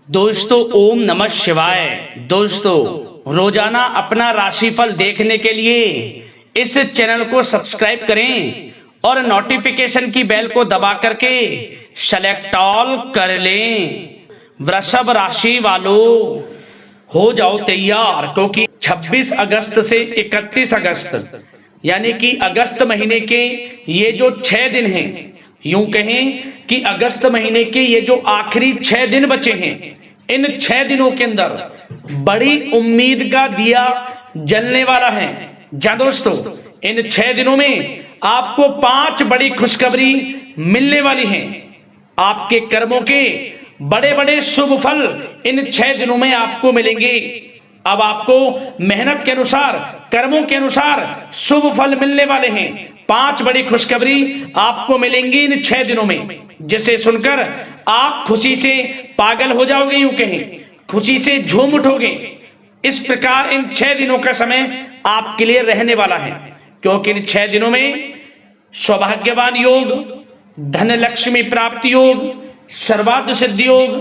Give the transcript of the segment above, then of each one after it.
दोस्तों ओम नमः शिवाय। दोस्तों रोजाना अपना राशिफल देखने के लिए इस चैनल को सब्सक्राइब करें और नोटिफिकेशन की बेल को दबा करके सेलेक्ट ऑल कर लें। वृषभ राशि वालों हो जाओ तैयार, क्योंकि 26 अगस्त से 31 अगस्त यानी कि अगस्त महीने के ये जो 6 दिन हैं, यूं कहें कि अगस्त महीने के ये जो आखिरी 6 दिन बचे हैं, इन 6 दिनों के अंदर बड़ी उम्मीद का दिया जलने वाला है। जा दोस्तों, इन 6 दिनों में आपको 5 बड़ी खुशखबरी मिलने वाली हैं। आपके कर्मों के बड़े बड़े शुभ फल इन 6 दिनों में आपको मिलेंगे। अब आपको मेहनत के अनुसार, कर्मों के अनुसार शुभ फल मिलने वाले हैं। 5 बड़ी खुशखबरी आपको मिलेंगी इन 6 दिनों में, जिसे सुनकर आप खुशी से पागल हो जाओगे, यूं कहें खुशी से झूम उठोगे। इस प्रकार इन 6 दिनों का समय आपके लिए रहने वाला है, क्योंकि इन 6 दिनों में सौभाग्यवान योग, धन लक्ष्मी प्राप्ति योग, सर्वार्थ सिद्धि योग,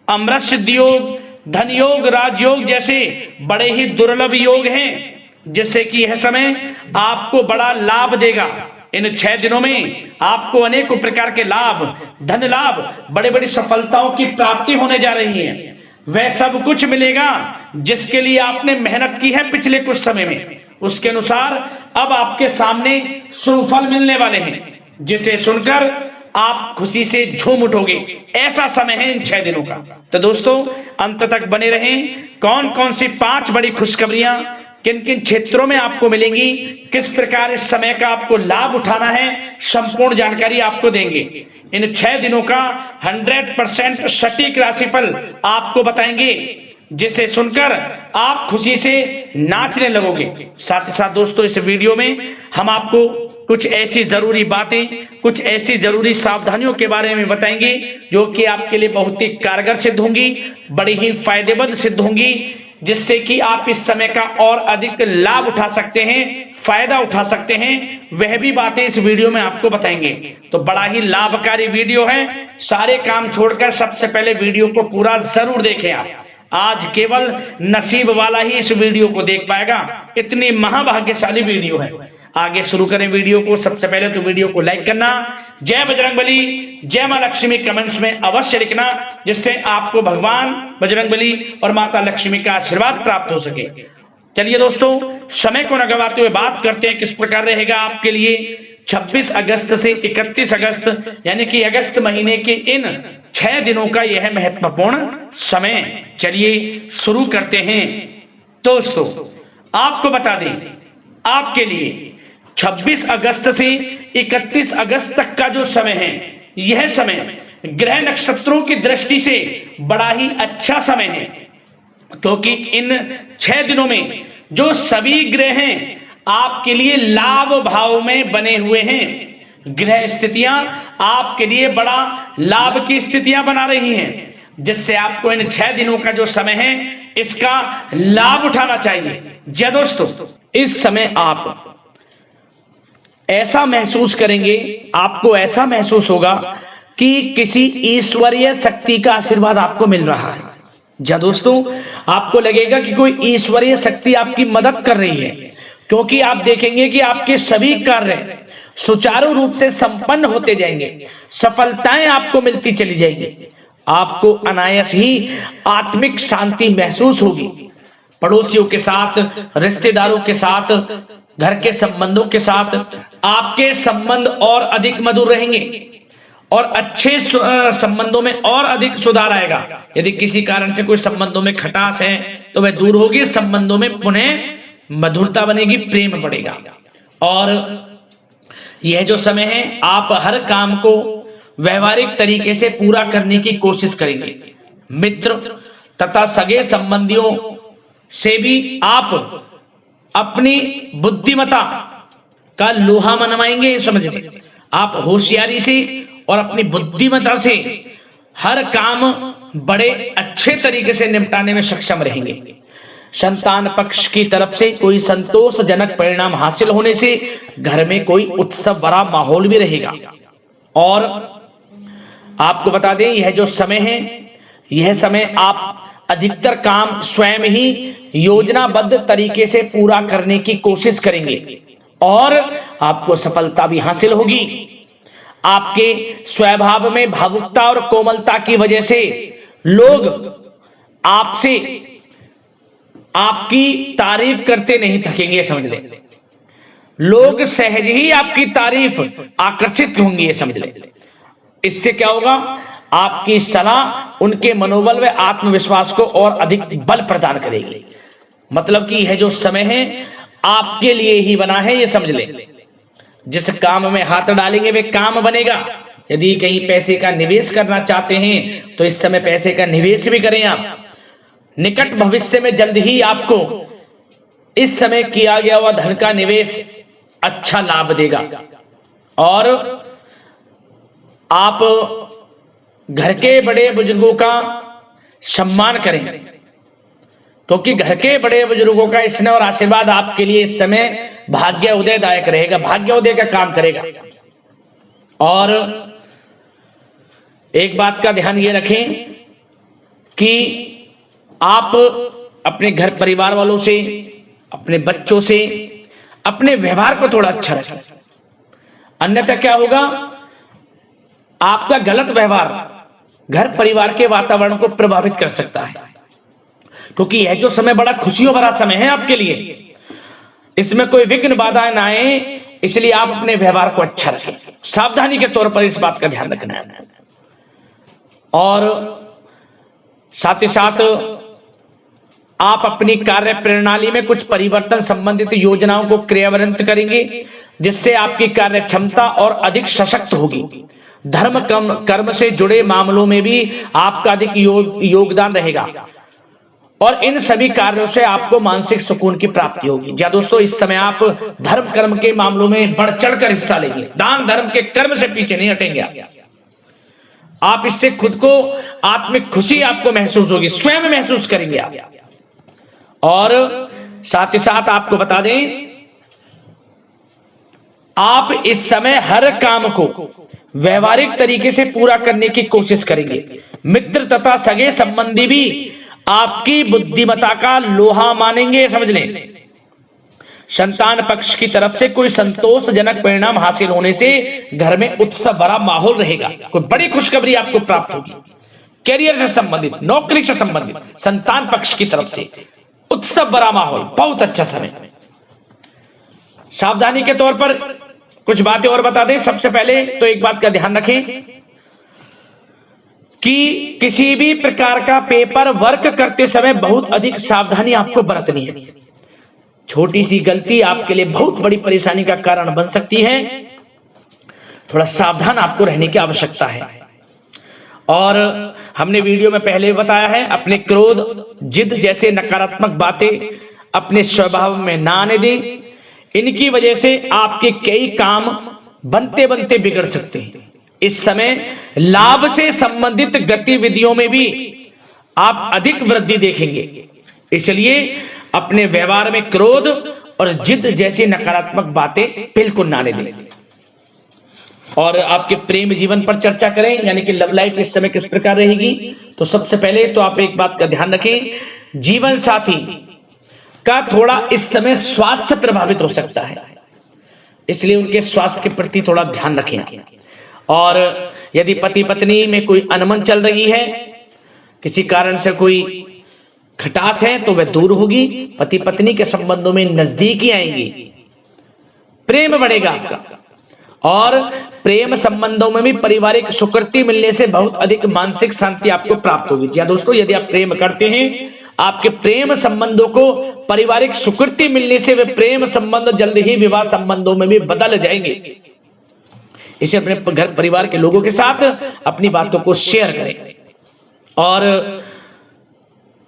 अमृत सिद्धि योग, धन योग, राजयोग जैसे बड़े ही दुर्लभ योग हैं, जिससे कि यह समय आपको बड़ा लाभ देगा। इन 6 दिनों में आपको अनेकों प्रकार के लाभ, धन लाभ, बड़े बड़ी सफलताओं की प्राप्ति होने जा रही है। वह सब कुछ मिलेगा जिसके लिए आपने मेहनत की है पिछले कुछ समय में। उसके अनुसार अब आपके सामने शुभ फल मिलने वाले हैं, जिसे सुनकर आप खुशी से झूम उठोगे। ऐसा समय है इन 6 दिनों का। तो दोस्तों अंत तक बने रहें। कौन कौन सी 5 बड़ी खुशखबरियां किन किन क्षेत्रों में आपको मिलेंगी, किस प्रकार इस समय का आपको लाभ उठाना है, संपूर्ण जानकारी आपको देंगे। इन 6 दिनों का 100% सटीक राशिफल आपको बताएंगे, जिसे सुनकर आप खुशी से नाचने लगोगे। साथ ही साथ दोस्तों इस वीडियो में हम आपको कुछ ऐसी जरूरी बातें, कुछ ऐसी जरूरी सावधानियों के बारे में बताएंगे जो कि आपके लिए बहुत ही कारगर सिद्ध होंगी, बड़ी ही फायदेमंद सिद्ध होंगी, जिससे कि आप इस समय का और अधिक लाभ उठा सकते हैं, फायदा उठा सकते हैं। वह भी बातें इस वीडियो में आपको बताएंगे। तो बड़ा ही लाभकारी वीडियो है। सारे काम छोड़कर सबसे पहले वीडियो को पूरा जरूर देखें। आप आज केवल नसीब वाला ही इस वीडियो को देख पाएगा, इतनी महाभाग्यशाली वीडियो है। आगे शुरू करें वीडियो को। सबसे पहले तो वीडियो को लाइक करना, जय बजरंगबली, जय मां लक्ष्मी कमेंट्स में अवश्य लिखना, जिससे आपको भगवान बजरंगबली और माता लक्ष्मी का आशीर्वाद प्राप्त हो सके। चलिए दोस्तों समय को न गवाते हुए बात करते हैं किस प्रकार रहेगा आपके लिए 26 अगस्त से 31 अगस्त यानी कि अगस्त महीने के इन 6 दिनों का यह महत्वपूर्ण समय। चलिए शुरू करते हैं। दोस्तों आपको बता दें, आपके लिए 26 अगस्त से 31 अगस्त तक का जो समय है, यह समय ग्रह नक्षत्रों की दृष्टि से बड़ा ही अच्छा समय है, क्योंकि इन 6 दिनों में जो सभी ग्रह हैं आपके लिए लाभ भाव में बने हुए हैं। ग्रह स्थितियां आपके लिए बड़ा लाभ की स्थितियां बना रही हैं, जिससे आपको इन 6 दिनों का जो समय है इसका लाभ उठाना चाहिए। जय दोस्तों, इस समय आप ऐसा महसूस करेंगे, आपको ऐसा महसूस होगा कि किसी ईश्वरीय शक्ति का आशीर्वाद आपको मिल रहा है। जय दोस्तों, आपको लगेगा कि कोई ईश्वरीय शक्ति आपकी मदद कर रही है, क्योंकि आप देखेंगे कि आपके सभी कार्य सुचारू रूप से संपन्न होते जाएंगे, सफलताएं आपको मिलती चली जाएंगी। आपको अनायास ही आत्मिक शांति महसूस होगी। पड़ोसियों के साथ, रिश्तेदारों के साथ, घर के संबंधों के साथ आपके संबंध और अधिक मधुर रहेंगे और अच्छे संबंधों में और अधिक सुधार आएगा। यदि किसी कारण से कोई संबंधों में खटास है तो वह दूर होगी, संबंधों में पुनः मधुरता बनेगी, प्रेम बढ़ेगा। और यह जो समय है आप हर काम को व्यवहारिक तरीके से पूरा करने की कोशिश करेंगे। मित्र तथा सगे संबंधियों से भी आप अपनी बुद्धिमत्ता का लोहा मनवाएंगे। समझिए, आप होशियारी से और अपनी बुद्धिमत्ता से हर काम बड़े अच्छे तरीके से निपटाने में सक्षम रहेंगे। संतान पक्ष की तरफ से कोई संतोषजनक परिणाम हासिल होने से घर में कोई उत्सव भरा माहौल भी रहेगा। और आपको बता दें, यह जो समय है यह समय आप अधिकतर काम स्वयं ही योजनाबद्ध तरीके से पूरा करने की कोशिश करेंगे और आपको सफलता भी हासिल होगी। आपके स्वभाव में भावुकता और कोमलता की वजह से लोग आपसे आपकी तारीफ करते नहीं थकेंगे, समझ लें। लोग सहज ही आपकी तारीफ आकर्षित होंगे, ये समझ लें। इससे क्या होगा, आपकी सलाह उनके मनोबल व आत्मविश्वास को और अधिक बल प्रदान करेगी। मतलब कि यह जो समय है आपके लिए ही बना है, ये समझ लें। जिस काम में हाथ डालेंगे वे काम बनेगा। यदि कहीं पैसे का निवेश करना चाहते हैं तो इस समय पैसे का निवेश भी करें आप। निकट भविष्य में जल्द ही आपको इस समय किया गया हुआ धन का निवेश अच्छा लाभ देगा और आप घर के बड़े बुजुर्गों का सम्मान करें, क्योंकि घर के बड़े बुजुर्गों का स्नेह और आशीर्वाद आपके लिए इस समय भाग्य उदयदायक रहेगा, भाग्य उदय का काम करेगा। और एक बात का ध्यान ये रखें कि आप अपने घर परिवार वालों से, अपने बच्चों से अपने व्यवहार को थोड़ा अच्छा रखें, अन्यथा क्या होगा, आपका गलत व्यवहार घर परिवार के वातावरण को प्रभावित कर सकता है। क्योंकि यह जो समय बड़ा खुशियों भरा समय है आपके लिए, इसमें कोई विघ्न बाधाएं ना आए, इसलिए आप अपने व्यवहार को अच्छा रखें। सावधानी के तौर पर इस बात का ध्यान रखना है। और साथ ही साथ आप अपनी कार्य प्रणाली में कुछ परिवर्तन संबंधित योजनाओं को क्रियान्वित करेंगे, जिससे आपकी कार्य क्षमता और अधिक सशक्त होगी। धर्म कर्म से जुड़े मामलों में भी आपका अधिक योगदान रहेगा और इन सभी कार्यों से आपको मानसिक सुकून की प्राप्ति होगी। जी दोस्तों, इस समय आप धर्म कर्म के मामलों में बढ़ चढ़कर हिस्सा लेंगे। दान धर्म के कर्म से पीछे नहीं हटेंगे आप। इससे खुद को आत्मिक खुशी आपको महसूस होगी, स्वयं महसूस करेंगे आप। और साथ ही साथ आपको बता दें, आप इस समय हर काम को व्यवहारिक तरीके से पूरा करने की कोशिश करेंगे। मित्र तथा सगे संबंधी भी आपकी बुद्धिमत्ता का लोहा मानेंगे, समझ लें। संतान पक्ष की तरफ से कोई संतोषजनक परिणाम हासिल होने से घर में उत्सव भरा माहौल रहेगा। कोई बड़ी खुशखबरी आपको प्राप्त होगी। कैरियर से संबंधित, नौकरी से संबंधित, संतान पक्ष की तरफ से उत्सव भरा माहौल, बहुत अच्छा समय। सावधानी के तौर पर कुछ बातें और बता दें। सबसे पहले तो एक बात का ध्यान रखें कि किसी भी प्रकार का पेपर वर्क करते समय बहुत अधिक सावधानी आपको बरतनी है। छोटी सी गलती आपके लिए बहुत बड़ी परेशानी का कारण बन सकती है। थोड़ा सावधान आपको रहने की आवश्यकता है। और हमने वीडियो में पहले बताया है, अपने क्रोध, जिद जैसे नकारात्मक बातें अपने स्वभाव में ना आने दें। इनकी वजह से आपके कई काम बनते बनते बिगड़ सकते हैं। इस समय लाभ से संबंधित गतिविधियों में भी आप अधिक वृद्धि देखेंगे, इसलिए अपने व्यवहार में क्रोध और जिद जैसी नकारात्मक बातें बिल्कुल ना आने दें। और आपके प्रेम जीवन पर चर्चा करें, यानी कि लव लाइफ इस समय किस प्रकार रहेगी। तो सबसे पहले तो आप एक बात का ध्यान रखें, जीवन साथी का थोड़ा इस समय स्वास्थ्य प्रभावित हो सकता है, इसलिए उनके स्वास्थ्य के प्रति थोड़ा ध्यान रखें। और यदि पति पत्नी में कोई अनबन चल रही है, किसी कारण से कोई खटास है, तो वह दूर होगी। पति पत्नी के संबंधों में नजदीकी आएंगी, प्रेम बढ़ेगा आपका। और प्रेम संबंधों में भी पारिवारिक स्वीकृति मिलने से बहुत अधिक मानसिक शांति आपको प्राप्त होगी। जी दोस्तों, यदि आप प्रेम करते हैं, आपके प्रेम संबंधों को पारिवारिक स्वीकृति मिलने से वे प्रेम संबंध जल्द ही विवाह संबंधों में भी बदल जाएंगे। इसे अपने घर परिवार के लोगों के साथ अपनी बातों को शेयर करें। और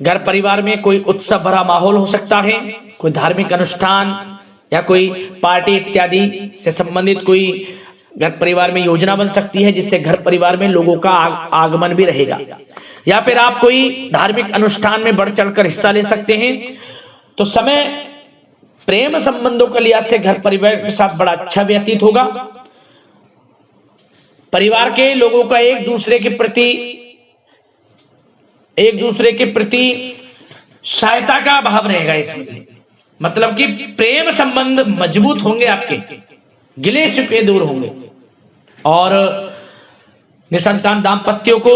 घर परिवार में कोई उत्सव भरा माहौल हो सकता है, कोई धार्मिक अनुष्ठान या कोई पार्टी इत्यादि से संबंधित कोई घर परिवार में योजना बन सकती है, जिससे घर परिवार में लोगों का आगमन भी रहेगा। या फिर आप कोई धार्मिक अनुष्ठान में बढ़ चढ़कर हिस्सा ले सकते हैं। तो समय प्रेम संबंधों के लिहाज से घर परिवार के साथ बड़ा अच्छा व्यतीत होगा। परिवार के लोगों का एक दूसरे के प्रति एक दूसरे के प्रति सहायता का भाव रहेगा इसमें, मतलब कि प्रेम संबंध मजबूत होंगे, आपके गिले शिकवे दूर होंगे। और निसंतान दाम्पत्यों को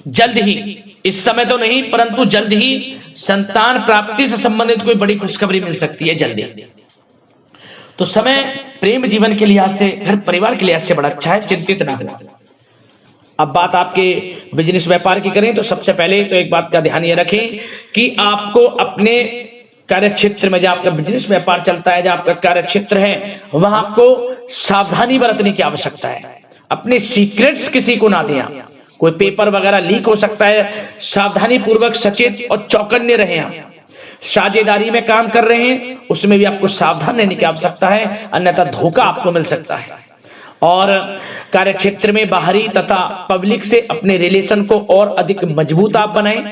जल्द ही, इस समय तो नहीं परंतु जल्द ही संतान प्राप्ति से संबंधित कोई बड़ी खुशखबरी मिल सकती है जल्दी। तो समय प्रेम जीवन के लिहाज से, घर परिवार के लिहाज से बड़ा अच्छा है, चिंतित ना हो। अब बात आपके बिजनेस व्यापार की करें तो सबसे पहले तो एक बात का ध्यान ये रखें कि आपको अपने कार्य क्षेत्र में, जहां आपका बिजनेस व्यापार चलता है, जहां आपका कार्य क्षेत्र है, वहां आपको सावधानी बरतने की आवश्यकता है। अपने सीक्रेट्स किसी को ना दें आप। कोई पेपर वगैरह लीक हो सकता है, सावधानी पूर्वक सचेत और चौकन्ने रहें आप। साझेदारी में काम कर रहे हैं उसमें भी आपको सावधान रहने की आवश्यकता है, अन्यथा धोखा आपको मिल सकता है। और कार्य क्षेत्र में बाहरी तथा पब्लिक से अपने रिलेशन को और अधिक मजबूत आप बनाएं,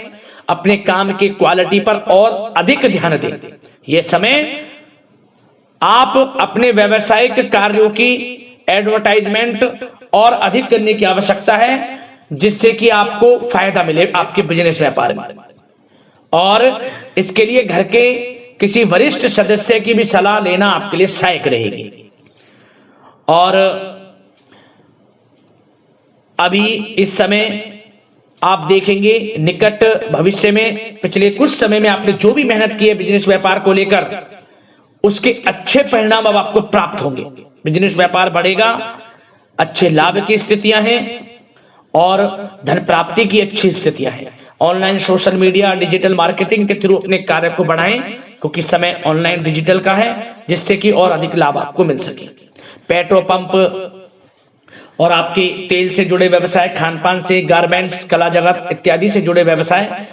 अपने काम के क्वालिटी पर और अधिक ध्यान दें। यह समय आप अपने व्यावसायिक कार्यों की एडवर्टाइजमेंट और अधिक करने की आवश्यकता है, जिससे कि आपको फायदा मिले आपके बिजनेस व्यापार में। और इसके लिए घर के किसी वरिष्ठ सदस्य की भी सलाह लेना आपके लिए सहायक रहेगी। और अभी इस समय आप देखेंगे निकट भविष्य में, पिछले कुछ समय में आपने जो भी मेहनत की है बिजनेस व्यापार को लेकर, उसके अच्छे परिणाम अब आपको प्राप्त होंगे। बिजनेस व्यापार बढ़ेगा, अच्छे लाभ की स्थितियां हैं और धन प्राप्ति की अच्छी स्थितियां हैं। Online social media digital marketing के थ्रू अपने कार्य को बढ़ाएं, क्योंकि समय ऑनलाइन डिजिटल का है, जिससे कि और अधिक लाभ आपको मिल सके। पेट्रोल पंप और आपके तेल से जुड़े व्यवसाय, खान पान से, गारमेंट्स, कला जगत इत्यादि से जुड़े व्यवसाय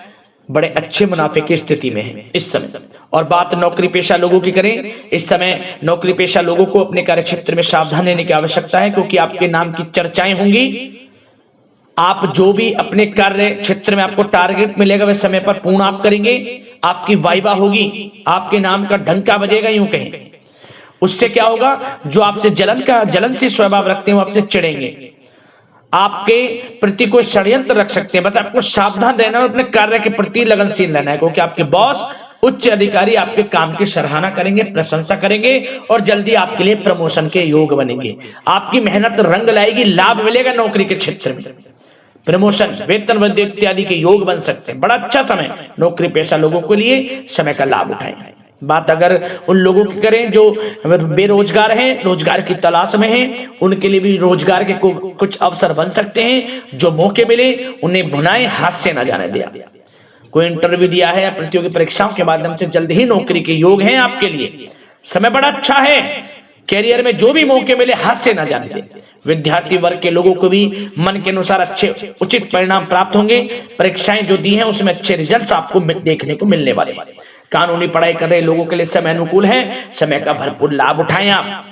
बड़े अच्छे मुनाफे की स्थिति में है इस समय। और बात नौकरी पेशा लोगों की करें, इस समय नौकरी पेशा लोगों को अपने कार्य क्षेत्र में सावधान रहने की आवश्यकता है, क्योंकि आपके नाम की चर्चाएं होंगी। आप जो भी अपने कार्य क्षेत्र में आपको टारगेट मिलेगा वह समय पर पूर्ण आप करेंगे, आपकी वाइवा होगी, आपके नाम का डंका बजेगा, यूं कहें। उससे क्या होगा, जो आपसे जलनशील स्वभाव रखते हैं वो आपसे चिढ़ेंगे, आपके प्रति कोई षड्यंत्र रख सकते हैं। बस आपको सावधान रहना और अपने कार्य के प्रति लगनशील रहना है, क्योंकि आपके बॉस, उच्च अधिकारी आपके काम की सराहना करेंगे, प्रशंसा करेंगे और जल्दी आपके लिए प्रमोशन के योग बनेंगे। आपकी मेहनत रंग लाएगी, लाभ मिलेगा नौकरी के क्षेत्र में, प्रमोशन, वेतन वृद्धि इत्यादि के योग बन सकते हैं। बड़ा अच्छा समय नौकरी पेशा लोगों के लिए, समय का लाभ उठाएं। बात अगर उन लोगों की करें जो बेरोजगार हैं, रोजगार की तलाश में हैं, उनके लिए भी रोजगार के कुछ अवसर बन सकते हैं। जो मौके मिले उन्हें भुनाएं, हाथ से ना जाने दिया। कोई इंटरव्यू दिया है या प्रतियोगी परीक्षाओं के माध्यम से जल्द ही नौकरी के योग हैं आपके लिए, समय बड़ा अच्छा है। कैरियर में जो भी मौके मिले हाथ से ना जाने दें। विद्यार्थी वर्ग के लोगों को भी मन के अनुसार अच्छे उचित परिणाम प्राप्त होंगे। परीक्षाएं जो दी हैं उसमें अच्छे रिजल्ट आपको देखने को मिलने वाले हैं। कानूनी पढ़ाई कर रहे लोगों के लिए समय अनुकूल है, समय का भरपूर लाभ उठाएं आप।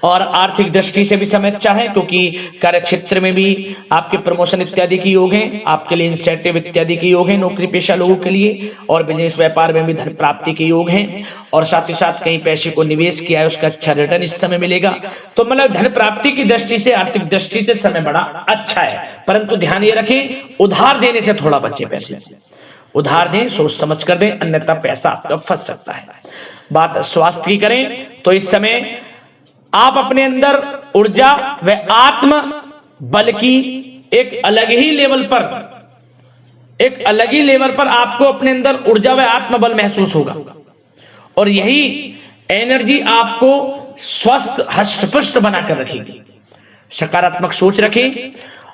और आर्थिक दृष्टि से भी समय अच्छा है, क्योंकि कार्य क्षेत्र में भी आपके प्रमोशन इत्यादि के योग हैं, आपके लिए इंसेंटिव इत्यादि के योग हैं नौकरी पेशा लोगों के लिए। और बिजनेस व्यापार में भी धन प्राप्ति के योग हैं, और साथ ही साथ कहीं पैसे को निवेश किया है उसका अच्छा रिटर्न इस समय मिलेगा। तो मतलब धन प्राप्ति की दृष्टि से, आर्थिक दृष्टि से समय बड़ा अच्छा है। परंतु ध्यान ये रखें, उधार देने से थोड़ा बचे। पैसे उधार दें, सोच समझ कर दें, अन्यथा पैसा आपका फंस सकता है। बात स्वास्थ्य की करें तो इस समय आप अपने अंदर ऊर्जा व आत्म बल की एक अलग ही लेवल पर आपको अपने अंदर ऊर्जा व आत्म बल महसूस होगा, और यही एनर्जी आपको स्वस्थ हष्ट-पुष्ट बनाकर रखेगी। सकारात्मक सोच रखें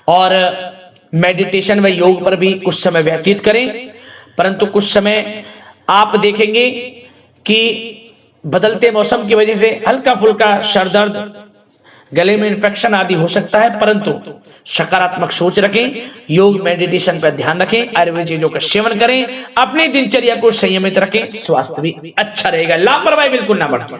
और मेडिटेशन व योग पर भी कुछ समय व्यतीत करें। परंतु कुछ समय आप देखेंगे कि बदलते मौसम की वजह से हल्का फुल्का सर दर्द, गले में इंफेक्शन आदि हो सकता है, परंतु सकारात्मक सोच रखें, योग मेडिटेशन पर ध्यान रखें, आयुर्वेद चीजों का सेवन करें, अपनी दिनचर्या को संयमित रखें, स्वास्थ्य भी अच्छा रहेगा। लापरवाही बिल्कुल ना बरतें।